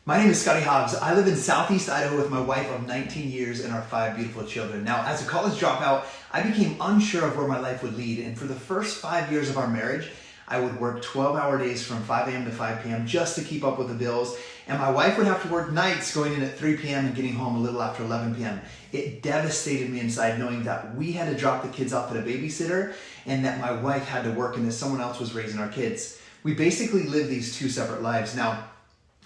My name is Scotty Hobbs. I live in Southeast Idaho with my wife of 19 years and our 5 beautiful children. Now, as a college dropout, I became unsure of where my life would lead. And for the first 5 years of our marriage, I would work 12-hour days from 5 a.m. to 5 p.m. just to keep up with the bills. And my wife would have to work nights going in at 3 p.m. and getting home a little after 11 p.m. It devastated me inside knowing that we had to drop the kids off at a babysitter and that my wife had to work and that someone else was raising our kids. We basically lived these 2 separate lives. Now,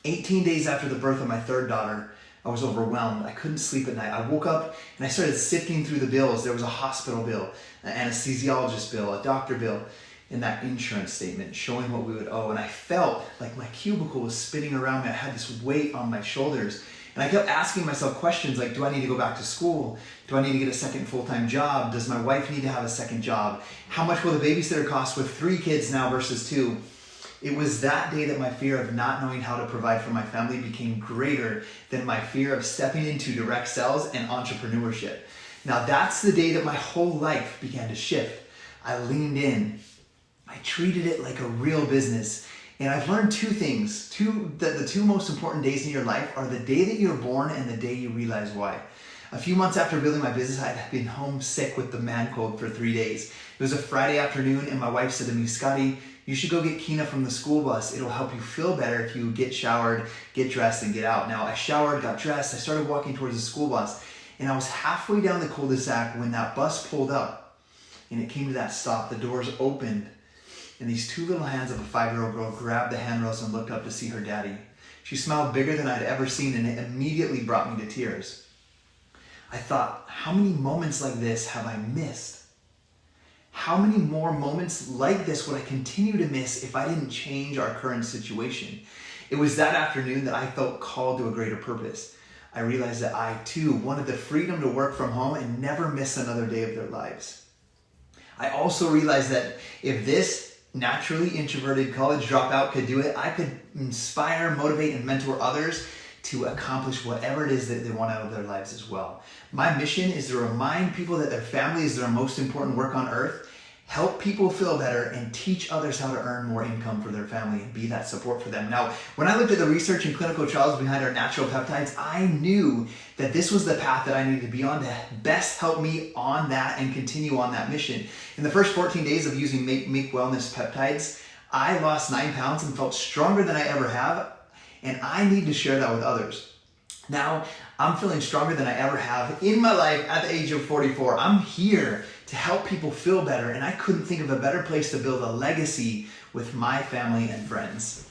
18 days after the birth of my 3rd daughter, I was overwhelmed. I couldn't sleep at night. I woke up and I started sifting through the bills. There was a hospital bill, an anesthesiologist bill, a doctor bill, and that insurance statement showing what we would owe. And I felt like my cubicle was spinning around me. I had this weight on my shoulders. And I kept asking myself questions like, do I need to go back to school? Do I need to get a second full-time job? Does my wife need to have a second job? How much will the babysitter cost with 3 kids now versus 2? It was that day that my fear of not knowing how to provide for my family became greater than my fear of stepping into direct sales and entrepreneurship. Now that's the day that my whole life began to shift. I leaned in. I treated it like a real business. And I've learned 2 things. The 2 most important days in your life are the day that you're born and the day you realize why. A few months after building my business, I had been homesick with the man cold for 3 days. It was a Friday afternoon and my wife said to me, Scotty, you should go get Kina from the school bus. It'll help you feel better if you get showered, get dressed, and get out. Now, I showered, got dressed, I started walking towards the school bus, and I was halfway down the cul-de-sac when that bus pulled up, and it came to that stop. The doors opened, and these 2 little hands of a 5-year-old girl grabbed the handrails and looked up to see her daddy. She smiled bigger than I'd ever seen, and it immediately brought me to tears. I thought, how many moments like this have I missed? How many more moments like this would I continue to miss if I didn't change our current situation? It was that afternoon that I felt called to a greater purpose. I realized that I too wanted the freedom to work from home and never miss another day of their lives. I also realized that if this naturally introverted college dropout could do it, I could inspire, motivate, and mentor others to accomplish whatever it is that they want out of their lives as well. My mission is to remind people that their family is their most important work on earth, help people feel better, and teach others how to earn more income for their family and be that support for them. Now, when I looked at the research and clinical trials behind our natural peptides, I knew that this was the path that I needed to be on to best help me on that and continue on that mission. In the first 14 days of using Make Wellness peptides, I lost 9 pounds and felt stronger than I ever have. And I need to share that with others. Now, I'm feeling stronger than I ever have in my life at the age of 44. I'm here to help people feel better, and I couldn't think of a better place to build a legacy with my family and friends.